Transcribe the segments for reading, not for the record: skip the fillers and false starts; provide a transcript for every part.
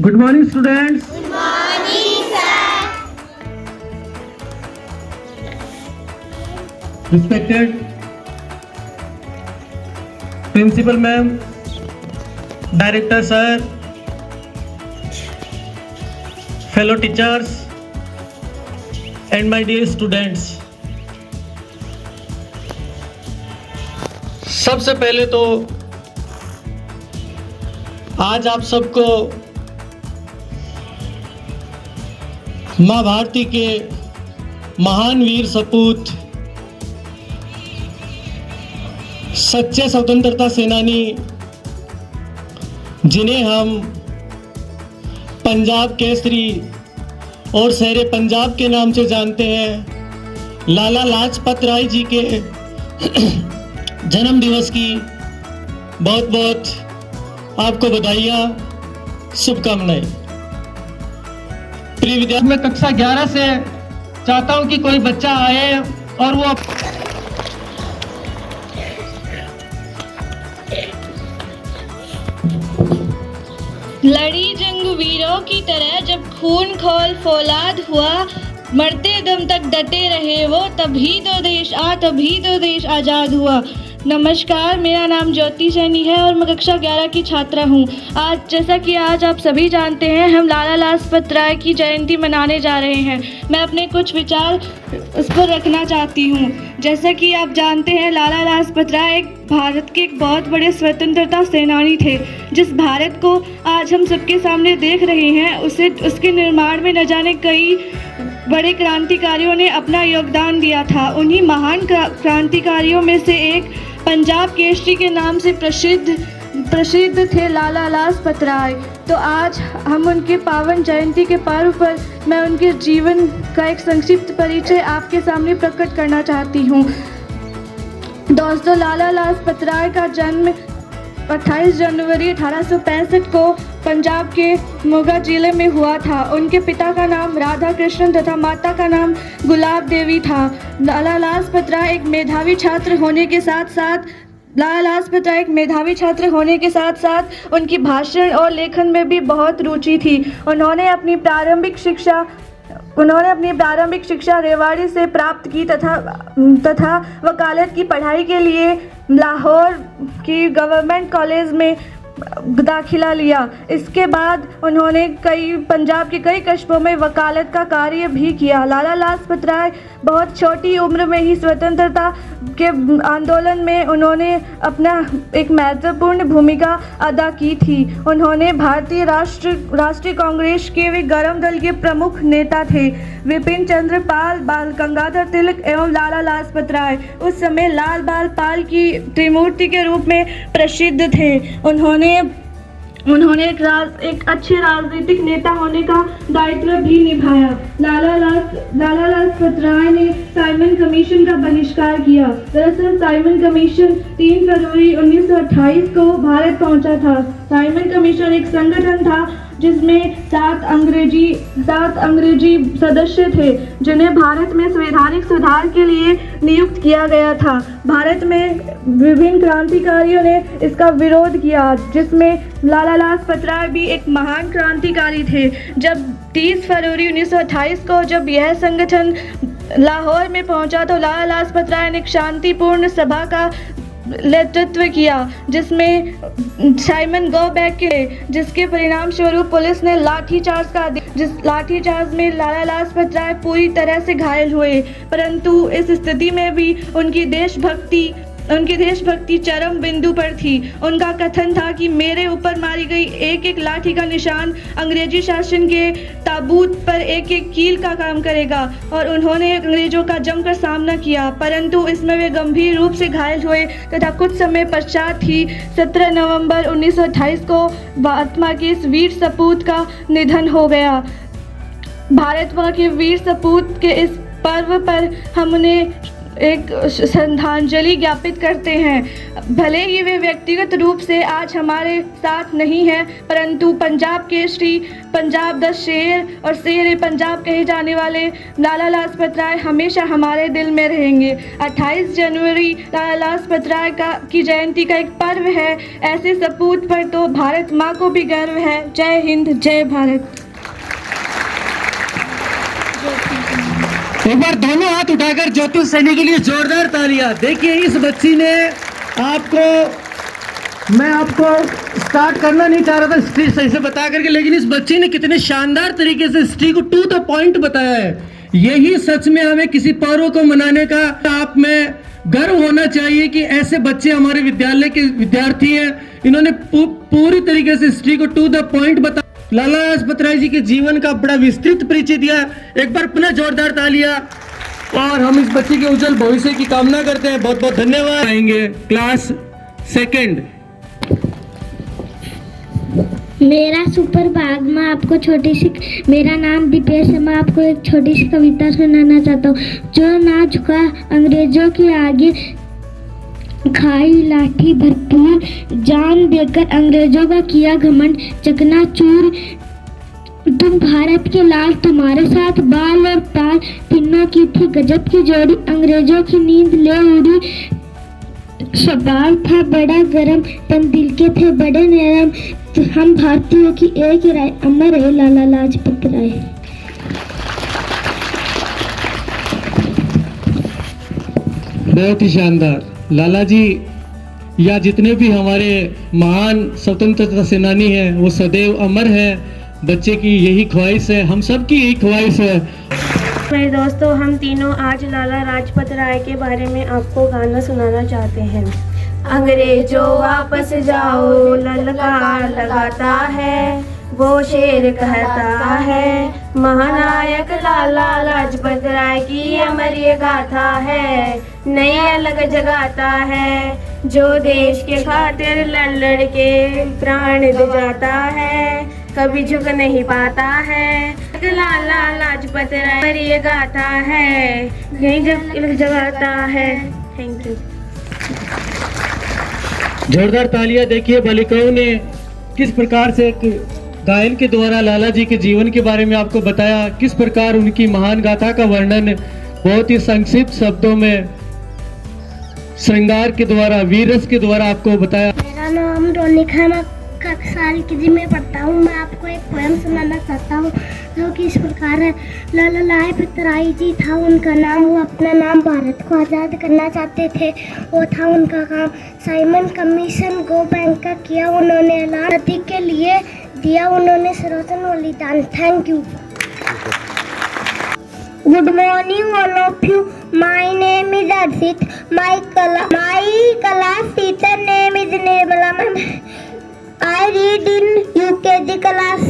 Good morning, students. Good morning, sir. Respected Principal Ma'am, Director Sir, fellow teachers, and my dear students. सबसे पहले तो आज आप सबको माँ भारती के महान वीर सपूत, सच्चे स्वतंत्रता सेनानी, जिन्हें हम पंजाब केसरी और शेरे पंजाब के नाम से जानते हैं, लाला लाजपत राय जी के जन्म दिवस की बहुत बहुत आपको बधाइयाँ, शुभकामनाएं। प्रिय विद्यार्थी, मैं कक्षा 11 से चाहता हूं कि कोई बच्चा आए और वो लड़ी जंग वीरों की तरह जब खून खौल फौलाद हुआ, मरते दम तक डटे रहे वो, तभी तो देश आज़ाद हुआ। नमस्कार, मेरा नाम ज्योति सैनी है और मैं कक्षा 11 की छात्रा हूँ। आज जैसा कि आज आप सभी जानते हैं, हम लाला लाजपत राय की जयंती मनाने जा रहे हैं। मैं अपने कुछ विचार उस पर रखना चाहती हूँ। जैसा कि आप जानते हैं, लाला लाजपत राय भारत के एक बहुत बड़े स्वतंत्रता सेनानी थे। जिस भारत को आज हम सबके सामने देख रहे हैं, उसके निर्माण में न जाने कई बड़े क्रांतिकारियों ने अपना योगदान दिया था। उन्हीं महान क्रांतिकारियों में से एक पंजाब केसरी के नाम से प्रसिद्ध थे लाला लाजपत राय। तो आज हम उनके पावन जयंती के पर्व पर मैं उनके जीवन का एक संक्षिप्त परिचय आपके सामने प्रकट करना चाहती हूँ। दोस्तों, लाला लाजपत राय का जन्म 28 जनवरी 1865 को पंजाब के मोगा जिले में हुआ था। उनके पिता का नाम राधा कृष्णन तथा माता का नाम गुलाब देवी था। लाला लाजपत राय एक मेधावी छात्र होने के साथ साथ उनकी भाषण और लेखन में भी बहुत रुचि थी। उन्होंने अपनी प्रारंभिक शिक्षा रेवाड़ी से प्राप्त की तथा वकालत की पढ़ाई के लिए लाहौर की गवर्नमेंट कॉलेज में दाखिला लिया। इसके बाद उन्होंने पंजाब के कई कस्बों में वकालत का कार्य भी किया। लाला लाजपत राय बहुत छोटी उम्र में ही स्वतंत्रता के आंदोलन में उन्होंने अपना एक महत्वपूर्ण भूमिका अदा की थी। उन्होंने भारतीय राष्ट्रीय कांग्रेस के वे गर्म दल के प्रमुख नेता थे। विपिन चंद्र पाल, बाल गंगाधर तिलक एवं लाला लाजपत राय उस समय लाल बाल पाल की त्रिमूर्ति के रूप में प्रसिद्ध थे। उन्होंने एक अच्छे राजनीतिक नेता होने का दायित्व भी निभाया। लाला लाजपत राय ने साइमन कमीशन का बहिष्कार किया। दरअसल साइमन कमीशन 3 फरवरी 1928 को भारत पहुंचा था। साइमन कमीशन एक संगठन था जिसमें 7 अंग्रेजी सदस्य थे, जिन्हें भारत में संवैधानिक सुधार के लिए नियुक्त किया गया था। भारत में विभिन्न क्रांतिकारियों ने इसका विरोध किया, जिसमें लाला लाजपत राय भी एक महान क्रांतिकारी थे। जब 30 फरवरी 1928 को जब यह संगठन लाहौर में पहुंचा, तो लाला लाजपत राय ने एक शांतिपूर्ण सभा का नेतृत्व किया, जिसमें साइमन गो बैक के, जिसके परिणाम स्वरूप पुलिस ने जिस लाठीचार्ज में लाला लाजपत राय पूरी तरह से घायल हुए। परंतु इस स्थिति में भी उनकी देशभक्ति चरम बिंदु पर थी। उनका कथन था कि मेरे ऊपर मारी गई एक एक लाठी का निशान अंग्रेजी शासन के ताबूत पर एक एक कील का काम करेगा। और उन्होंने अंग्रेजों का जमकर सामना किया, परंतु इसमें वे गंभीर रूप से घायल हुए तथा कुछ समय पश्चात ही 17 नवंबर 1928 को महात्मा के इस वीर सपूत का निधन हो गया। भारत माँ के वीर सपूत के इस पर्व पर हम उन्हें एक श्रद्धांजलि ज्ञापित करते हैं। भले ही वे व्यक्तिगत रूप से आज हमारे साथ नहीं हैं, परंतु पंजाब केसरी, पंजाब द शेर और शेर पंजाब कहे जाने वाले लाला लाजपत राय हमेशा हमारे दिल में रहेंगे। 28 जनवरी लाला लाजपत राय की जयंती का एक पर्व है। ऐसे सपूत पर तो भारत माँ को भी गर्व है। जय हिंद, जय भारत। एक बार दोनों हाथ उठाकर ज्योति सैनी के लिए जोरदार तालियां। देखिए इस बच्ची ने मैं आपको स्टार्ट करना नहीं चाह रहा था हिस्ट्री सही से बता करके, लेकिन इस बच्ची ने कितने शानदार तरीके से हिस्ट्री को टू द पॉइंट बताया है। यही सच में हमें किसी पर्व को मनाने का आप में गर्व होना चाहिए कि ऐसे बच्चे हमारे विद्यालय के विद्यार्थी हैं। इन्होंने पूरी तरीके से हिस्ट्री को टू द पॉइंट बताया, लाला लाजपत राय जी के जीवन का बड़ा विस्तृत परिचय दिया। एक बार पुनः जोरदार तालियां। और हम इस बच्चे के उज्जवल भविष्य की कामना करते हैं। बहुत बहुत धन्यवाद। आएंगे क्लास सेकंड। मेरा सुपर भाग मैं आपको मेरा नाम दीपेश है। मैं आपको एक छोटी सी कविता सुनाना चाहता हूँ। जो ना झुका अंग्रेजों के आगे, खाई लाठी भरपूर, जान देकर अंग्रेजों का किया घमंड चकनाचूर। तुम भारत के लाल, तुम्हारे साथ बाल और ताल, तीनों की थी गजब की जोड़ी, अंग्रेजों की नींद ले उड़ी। स्वभाव था बड़ा गरम, तन दिल के थे बड़े नरम, तो हम भारतीयों की एक राय, अमर है लाला लाजपत राय। बहुत ही शानदार। लाला जी या जितने भी हमारे महान स्वतंत्रता सेनानी हैं वो सदैव अमर है। बच्चे की यही ख्वाहिश है, हम सब की यही ख्वाहिश है। मेरे दोस्तों, हम तीनों आज लाला लाजपत राय के बारे में आपको गाना सुनाना चाहते हैं। अंग्रेजों वापस जाओ ललकार लगाता है, वो शेर कहता है, महानायक लाला लाजपत राय की अमर ये गाथा है। नई अलग जगाता है, जो देश के खातिर लड़ लड़ के प्राण दे जाता है, कभी झुक नहीं पाता है। लाला लाजपत राय ये गाथा है, नई जगाता है। Thank you. जोरदार तालियां। देखिए बालिकाओं ने किस प्रकार से एक गायन के द्वारा लाला जी के जीवन के बारे में आपको बताया, किस प्रकार उनकी महान गाथा का वर्णन बहुत ही संक्षिप्त शब्दों में श्रृंगार के द्वारा, वीरस के द्वारा आपको बताया। मेरा नाम रोनिका, मैं कक्षा LKG में पढ़ता हूँ। मैं आपको एक पोएम सुनाना चाहता हूँ जो कि इस प्रकार है। लाला लाजपत राय जी था उनका नाम, वो अपना नाम भारत को आज़ाद करना चाहते थे, वो था उनका काम। साइमन कमीशन गो बैंक का किया उन्होंने ऐलान, नदी के लिए दिया उन्होंने सर्वोच्च बलिदान। Thank you. Good morning all of you. My name is Arshit. My class teacher name is Nirmala ma'am. I read in UKG class.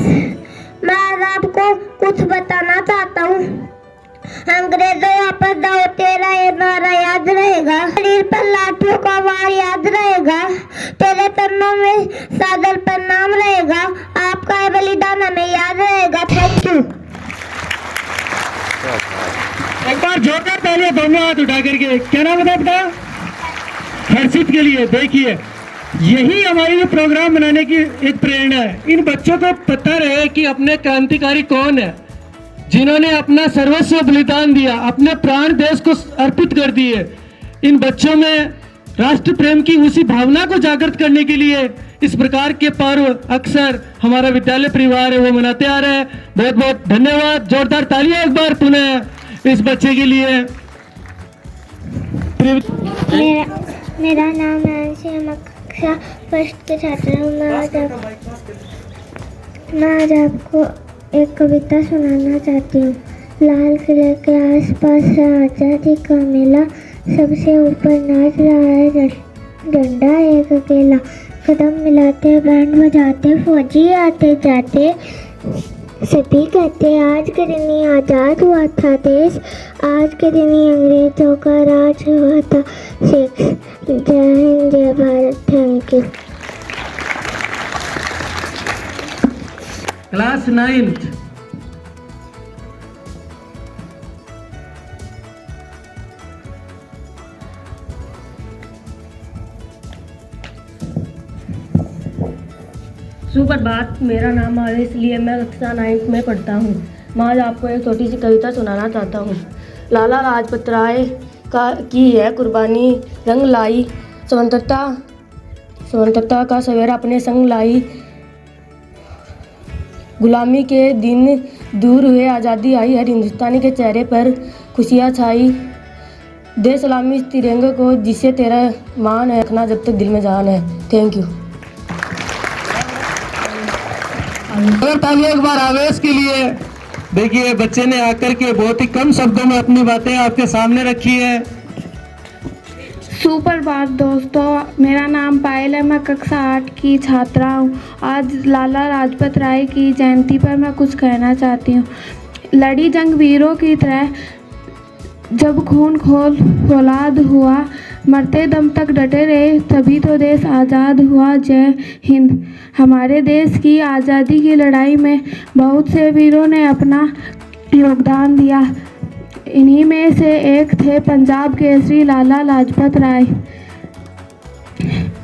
मैं आज आपको कुछ बताना चाहता हूँ। अंग्रेजों वापस जाओ, तेरा ये नारा याद रहेगा, शरीर पर लाठियों का वार याद रहेगा, तेरे चरणों में सादर पर नाम रहेगा, आपका ये बलिदान हमें याद रहेगा। Thank you. एक बार जोरदार तालियां दोनों हाथ उठा करके। क्या नाम है आपका? हर्षित के लिए। देखिए यही हमारी प्रोग्राम बनाने की एक प्रेरणा है। इन बच्चों को पता रहे कि अपने क्रांतिकारी कौन है, जिन्होंने अपना सर्वस्व बलिदान दिया, अपने प्राण देश को अर्पित कर दिए। इन बच्चों में राष्ट्र प्रेम की उसी भावना को जागृत करने के लिए इस प्रकार के पर्व अक्सर हमारा विद्यालय परिवार है वो मनाते आ रहे हैं। बहुत बहुत धन्यवाद। जोरदार तालियां एक बार पुनः इस बच्चे के लिए। मेरा नाम है अंशी, मैं कक्षा फर्स्ट के छात्र हूँ। मैं आज आपको एक कविता सुनाना चाहती हूँ। लाल किले के आसपास है आज़ादी का मेला, सबसे ऊपर नाच रहा है झंडा एक अकेला, कदम मिलाते बैंड बजाते फौजी आते जाते, सभी कहते आज के दिन ही आज़ाद हुआ था देश, आज के दिन ही अंग्रेजों का राज हुआ था शेख। जय हिंद, जय Bharat. Thank you. Class 9th। सुप्रभात, मेरा नाम है, इसलिए मैं कक्षा 9 में पढ़ता हूँ। मैं आज आपको एक छोटी सी कविता सुनाना चाहता हूँ। लाला लाजपत राय की है कुर्बानी रंग लाई, स्वतंत्रता का सवेरा अपने संग लाई। गुलामी के दिन दूर हुए, आज़ादी आई, हर हिंदुस्तानी के चेहरे पर खुशियाँ छाई। दे सलामी तिरंगे को जिसे तेरा मान है, रखना जब तक दिल में जान है। Thank you. तालियां एक बार आवेश के लिए। देखिए बच्चे ने आकर के बहुत ही कम शब्दों में अपनी बातें आपके सामने रखी है। सुप्रभात दोस्तों, मेरा नाम पायल है, मैं कक्षा 8 की छात्रा हूँ। आज लाला लाजपत राय की जयंती पर मैं कुछ कहना चाहती हूँ। लड़ी जंग वीरों की तरह जब खून खोल फौलाद हुआ, मरते दम तक डटे रहे, तभी तो देश आज़ाद हुआ। जय हिंद। हमारे देश की आज़ादी की लड़ाई में बहुत से वीरों ने अपना योगदान दिया। इन्हीं में से एक थे पंजाब केसरी लाला लाजपत राय।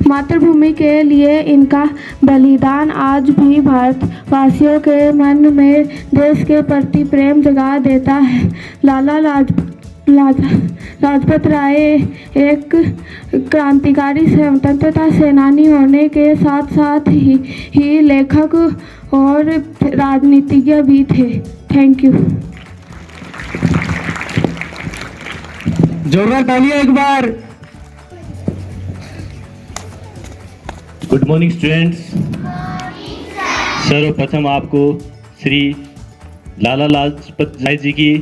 मातृभूमि के लिए इनका बलिदान आज भी भारतवासियों के मन में देश के प्रति प्रेम जगा देता है। लाला लाजपत राय एक क्रांतिकारी स्वतंत्रता सेनानी होने के साथ साथ ही लेखक और राजनीतिज्ञ भी थे। Thank you. जोरदार तालियां एक बार। Good morning students. सर्वप्रथम आपको श्री लाला लाजपत राय जी की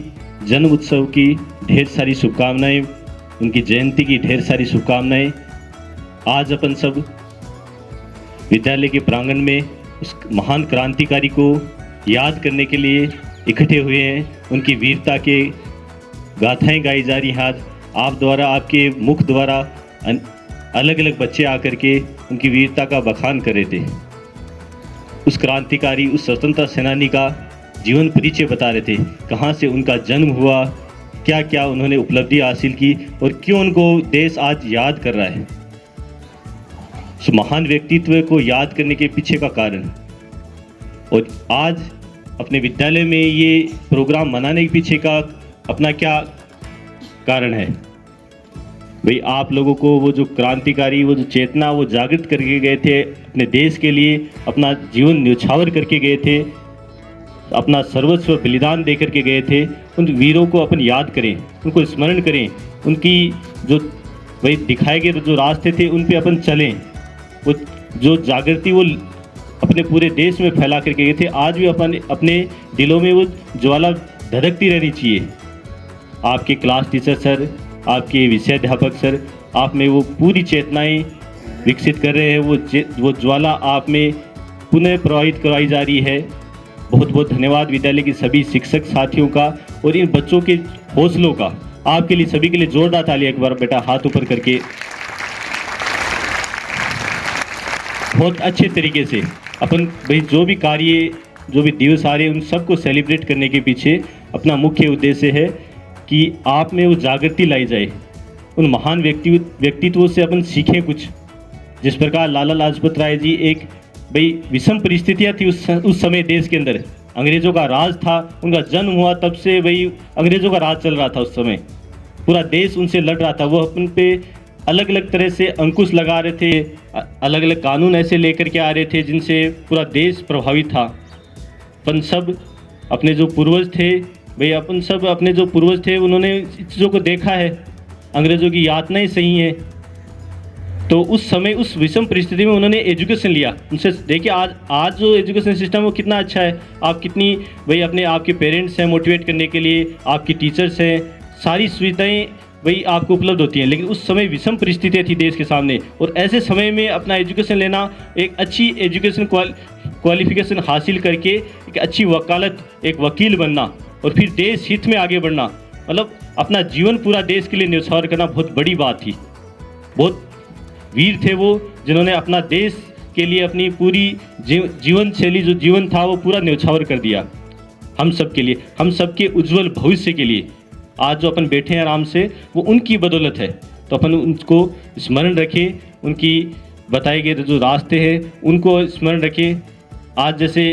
जन्म उत्सव की ढेर सारी शुभकामनाएं, उनकी जयंती की ढेर सारी शुभकामनाएं। आज अपन सब विद्यालय के प्रांगण में उस महान क्रांतिकारी को याद करने के लिए इकट्ठे हुए हैं। उनकी वीरता के गाथाएं गाई जा रही हैं। आज आप द्वारा, आपके मुख द्वारा अलग अलग बच्चे आकर के उनकी वीरता का बखान कर रहे थे। उस क्रांतिकारी, उस स्वतंत्रता सेनानी का जीवन परिचय बता रहे थे। कहाँ से उनका जन्म हुआ, क्या क्या उन्होंने उपलब्धि हासिल की और क्यों उनको देश आज याद कर रहा है। उस महान व्यक्तित्व को याद करने के पीछे का कारण, और आज अपने विद्यालय में ये प्रोग्राम मनाने के पीछे का अपना क्या कारण है। भाई आप लोगों को वो जो क्रांतिकारी, वो जो चेतना वो जागृत करके गए थे, अपने देश के लिए अपना जीवन न्यौछावर करके गए थे, अपना सर्वस्व बलिदान दे करके गए थे। उन वीरों को अपन याद करें, उनको स्मरण करें, उनकी जो वही दिखाए गए जो रास्ते थे उन पे अपन चलें। वो जो जागृति वो अपने पूरे देश में फैला करके गए थे, आज भी अपन अपने दिलों में वो ज्वाला धधकती रहनी चाहिए। आपके क्लास टीचर सर, आपके विषयाध्यापक सर आप में वो पूरी चेतनाएं विकसित कर रहे हैं। वो ज्वाला आप में पुनः प्रवाहित करवाई जा रही है। बहुत बहुत धन्यवाद विद्यालय के सभी शिक्षक साथियों का और इन बच्चों के हौसलों का। आपके लिए, सभी के लिए जोरदार ताली एक बार बेटा हाथ ऊपर करके। बहुत अच्छे तरीके से अपन भाई जो भी कार्य, जो भी दिवस आ रहे हैं उन सबको सेलिब्रेट करने के पीछे अपना मुख्य उद्देश्य है कि आप में वो जागृति लाई जाए। उन महान व्यक्तित्वों से अपन सीखें कुछ। जिस प्रकार लाला लाजपत राय जी, एक भाई विषम परिस्थितियाँ थी उस समय देश के अंदर, अंग्रेज़ों का राज था। उनका जन्म हुआ तब से भाई अंग्रेज़ों का राज चल रहा था। उस समय पूरा देश उनसे लड़ रहा था। वो अपन पे अलग अलग तरह से अंकुश लगा रहे थे, अलग अलग कानून ऐसे लेकर के आ रहे थे जिनसे पूरा देश प्रभावित था। अपन सब अपने जो पूर्वज थे भाई, अपन सब अपने जो पूर्वज थे उन्होंने चीज़ों को देखा है, अंग्रेज़ों की यातनाएं सही हैं। तो उस समय उस विषम परिस्थिति में उन्होंने एजुकेशन लिया। उनसे देखिए आज जो एजुकेशन सिस्टम वो कितना अच्छा है। आप कितनी भाई अपने आपके पेरेंट्स हैं मोटिवेट करने के लिए, आपके टीचर्स हैं, सारी सुविधाएं वही आपको उपलब्ध होती हैं। लेकिन उस समय विषम परिस्थितियाँ थी देश के सामने, और ऐसे समय में अपना एजुकेशन लेना, एक अच्छी एजुकेशन क्वालिफिकेशन हासिल करके एक अच्छी वकालत, एक वकील बनना और फिर देश हित में आगे बढ़ना, मतलब अपना जीवन पूरा देश के लिए न्यौछावर करना बहुत बड़ी बात थी। बहुत वीर थे वो, जिन्होंने अपना देश के लिए अपनी पूरी जीवन शैली जो जीवन था वो पूरा न्यौछावर कर दिया। हम सब के लिए, हम सब के उज्जवल भविष्य के लिए आज जो अपन बैठे हैं आराम से, वो उनकी बदौलत है। तो अपन उनको स्मरण रखें, उनकी बताए गए जो रास्ते हैं उनको स्मरण रखें, आज जैसे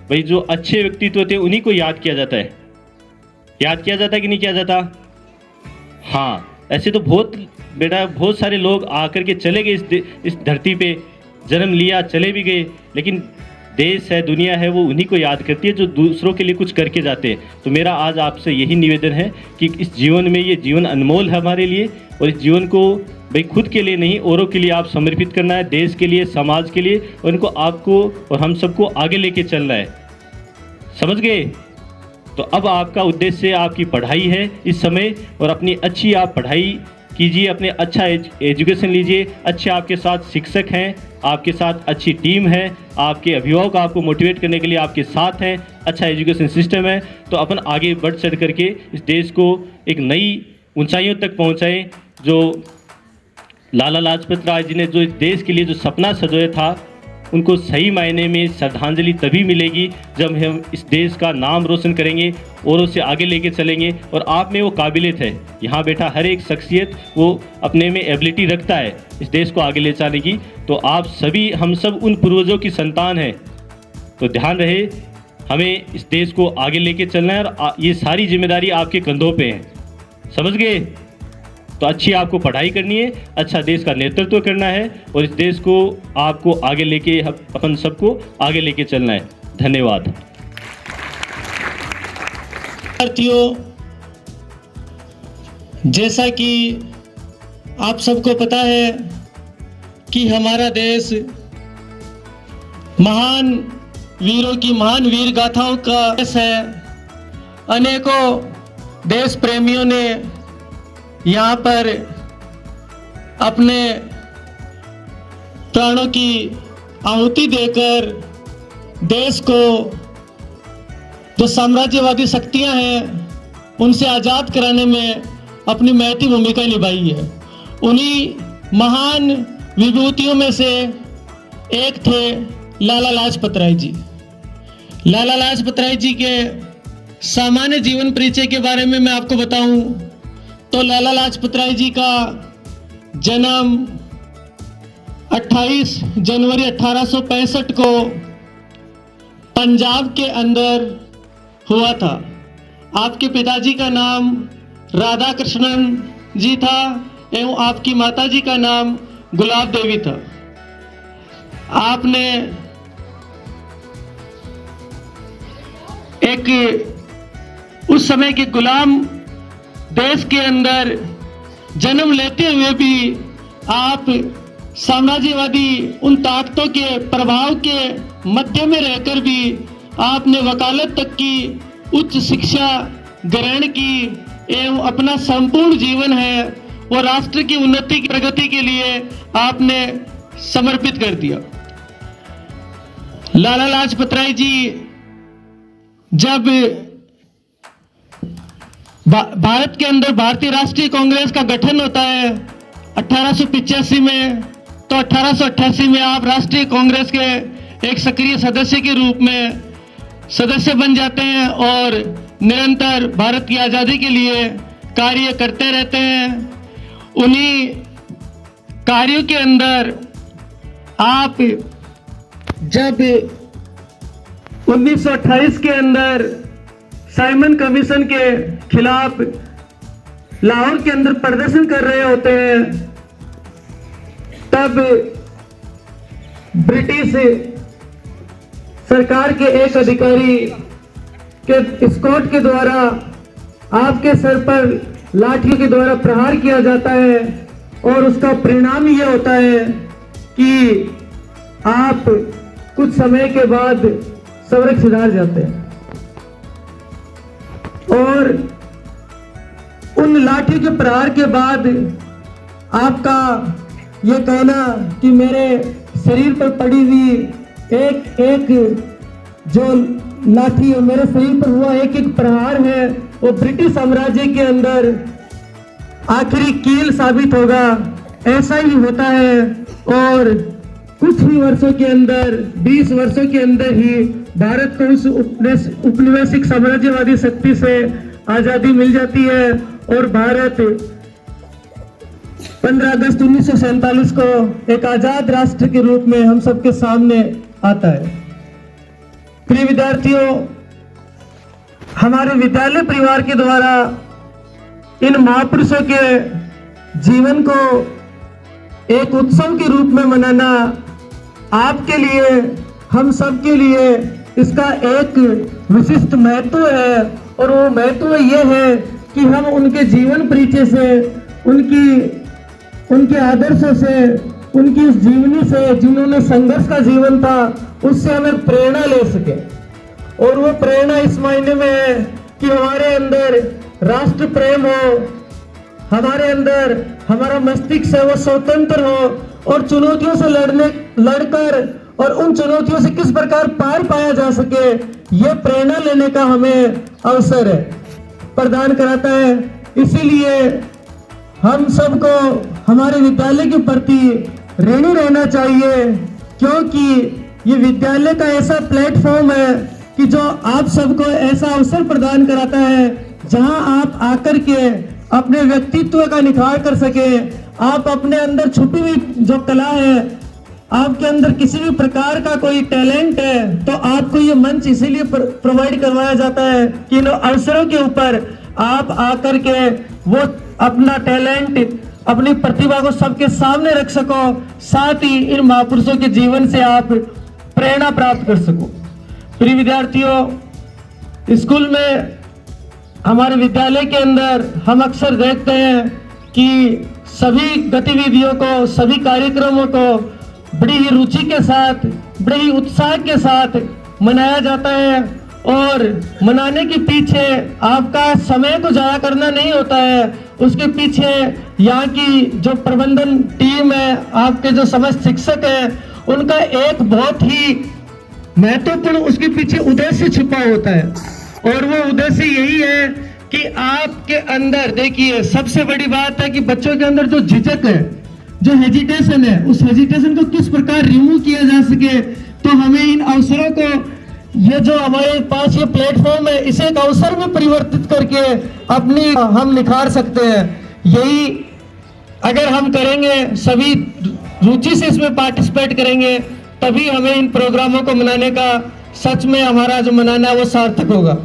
भाई जो अच्छे व्यक्तित्व थे उन्हीं को याद किया जाता है। याद किया जाता है कि नहीं किया जाता? हाँ, ऐसे तो बहुत सारे लोग आकर के चले गए इस धरती पे, जन्म लिया चले भी गए, लेकिन देश है, दुनिया है, वो उन्हीं को याद करती है जो दूसरों के लिए कुछ करके जाते हैं। तो मेरा आज आपसे यही निवेदन है कि इस जीवन में, ये जीवन अनमोल है हमारे लिए, और इस जीवन को भाई खुद के लिए नहीं, औरों के लिए आप समर्पित करना है, देश के लिए, समाज के लिए, और इनको आपको और हम सबको आगे लेके चलना है। समझ गए? तो अब आपका उद्देश्य आपकी पढ़ाई है इस समय, और अपनी अच्छी आप पढ़ाई कीजिए, अपने अच्छा एजुकेशन लीजिए, अच्छे आपके साथ शिक्षक हैं, आपके साथ अच्छी टीम है, आपके अभिभावक आपको मोटिवेट करने के लिए आपके साथ हैं, अच्छा एजुकेशन सिस्टम है। तो अपन आगे बढ़ चढ़ करके इस देश को एक नई ऊंचाइयों तक पहुंचाएं। जो लाला लाजपत राय जी ने जो इस देश के लिए जो सपना सजोया था, उनको सही मायने में श्रद्धांजलि तभी मिलेगी जब हम इस देश का नाम रोशन करेंगे, औरों से आगे लेके चलेंगे। और आप में वो काबिलियत है, यहाँ बैठा हर एक शख्सियत वो अपने में एबिलिटी रखता है इस देश को आगे ले जाने की। तो आप सभी, हम सब उन पूर्वजों की संतान हैं। तो ध्यान रहे, हमें इस देश को आगे लेके चलना है, और ये सारी जिम्मेदारी आपके कंधों पे है। समझ गए? तो अच्छी आपको पढ़ाई करनी है, अच्छा देश का नेतृत्व करना है, और इस देश को आपको आगे लेके, अपन सबको आगे लेके चलना है। धन्यवाद। विद्यार्थियों, जैसा कि आप सबको पता है कि हमारा देश महान वीरों की महान वीर गाथाओं का देश है। अनेकों देश प्रेमियों ने यहाँ पर अपने प्राणों की आहुति देकर देश को जो साम्राज्यवादी शक्तियाँ हैं उनसे आज़ाद कराने में अपनी महती भूमिका निभाई है। उन्हीं महान विभूतियों में से एक थे लाला लाजपत राय जी। लाला लाजपत राय जी के सामान्य जीवन परिचय के बारे में मैं आपको बताऊं तो लाला लाजपत राय जी का जन्म 28 जनवरी 1865 को पंजाब के अंदर हुआ था। आपके पिताजी का नाम राधा कृष्णन जी था एवं आपकी माताजी का नाम गुलाब देवी था। आपने एक उस समय के गुलाम देश के अंदर जन्म लेते हुए भी आप साम्राज्यवादी उन ताकतों के प्रभाव के मध्य में रहकर भी आपने वकालत तक की उच्च शिक्षा ग्रहण की एवं अपना संपूर्ण जीवन है वो राष्ट्र की उन्नति की प्रगति के लिए आपने समर्पित कर दिया। लाला लाजपत राय जी जब भारत के अंदर भारतीय राष्ट्रीय कांग्रेस का गठन होता है 1885 में, तो 1888 में आप राष्ट्रीय कांग्रेस के एक सक्रिय सदस्य के रूप में सदस्य बन जाते हैं और निरंतर भारत की आज़ादी के लिए कार्य करते रहते हैं। उन्हीं कार्यों के अंदर आप जब 1928 के अंदर साइमन कमीशन के खिलाफ लाहौर के अंदर प्रदर्शन कर रहे होते हैं, तब ब्रिटिश सरकार के एक अधिकारी के स्कॉट के द्वारा आपके सर पर लाठियों के द्वारा प्रहार किया जाता है और उसका परिणाम यह होता है कि आप कुछ समय के बाद सवरक सिधार जाते हैं। और उन लाठी के प्रहार के बाद आपका ये कहना कि मेरे शरीर पर पड़ी हुई एक एक जो लाठी मेरे शरीर पर हुआ एक एक प्रहार है वो ब्रिटिश साम्राज्य के अंदर आखिरी कील साबित होगा। ऐसा ही होता है और कुछ ही वर्षों के अंदर 20 वर्षों के अंदर ही भारत को उस उपनिवेशिक साम्राज्यवादी शक्ति से आजादी मिल जाती है और भारत 15 अगस्त 1947 को एक आजाद राष्ट्र के रूप में हम सबके सामने आता है। प्रिय विद्यार्थियों, हमारे विद्यालय परिवार के द्वारा इन महापुरुषों के जीवन को एक उत्सव के रूप में मनाना आपके लिए, हम सब के लिए इसका एक विशिष्ट महत्व है। और वो महत्व ये है कि हम उनके जीवन परिचय से, उनके आदर्शों से, उनकी उस जीवनी से, जिन्होंने संघर्ष का जीवन था, उससे हमें प्रेरणा ले सके। और वो प्रेरणा इस मायने में है कि हमारे अंदर राष्ट्र प्रेम हो, हमारे अंदर हमारा मस्तिष्क है वो स्वतंत्र हो और चुनौतियों से लड़कर और उन चुनौतियों से किस प्रकार पार पाया जा सके, ये प्रेरणा लेने का हमें अवसर है, प्रदान कराता है। इसीलिए हम सबको हमारे विद्यालय के प्रति ऋणी रहना चाहिए, क्योंकि ये विद्यालय का ऐसा प्लेटफॉर्म है कि जो आप सबको ऐसा अवसर प्रदान कराता है जहां आप आकर के अपने व्यक्तित्व का निखार कर सके। आप अपने अंदर छुपी हुई जो कला है, आपके अंदर किसी भी प्रकार का कोई टैलेंट है, तो आपको ये मंच इसीलिए प्रोवाइड करवाया जाता है कि इन अवसरों के ऊपर आप आकर के वो अपना टैलेंट, अपनी प्रतिभा को सबके सामने रख सको, साथ ही इन महापुरुषों के जीवन से आप प्रेरणा प्राप्त कर सको। प्रिय विद्यार्थियों, स्कूल में हमारे विद्यालय के अंदर हम अक्सर देखते हैं कि सभी गतिविधियों को, सभी कार्यक्रमों को बड़ी ही रुचि के साथ, बड़े ही उत्साह के साथ मनाया जाता है। और मनाने के पीछे आपका समय को जाया करना नहीं होता है, उसके पीछे यहाँ की जो प्रबंधन टीम है, आपके जो समस्त शिक्षक हैं, उनका एक बहुत ही महत्वपूर्ण उसके पीछे उद्देश्य छिपा होता है। और वो उद्देश्य यही है कि आपके अंदर, देखिए सबसे बड़ी बात है कि बच्चों के अंदर जो झिझक है, जो हेजिटेशन है, उस हेजिटेशन को किस प्रकार रिमूव किया जा सके। तो हमें इन अवसरों को, ये जो हमारे पास ये प्लेटफॉर्म है, इसे एक अवसर में परिवर्तित करके अपनी हम निखार सकते हैं। यही अगर हम करेंगे, सभी रुचि से इसमें पार्टिसिपेट करेंगे, तभी हमें इन प्रोग्रामों को मनाने का, सच में हमारा जो मनाना है वो सार्थक होगा।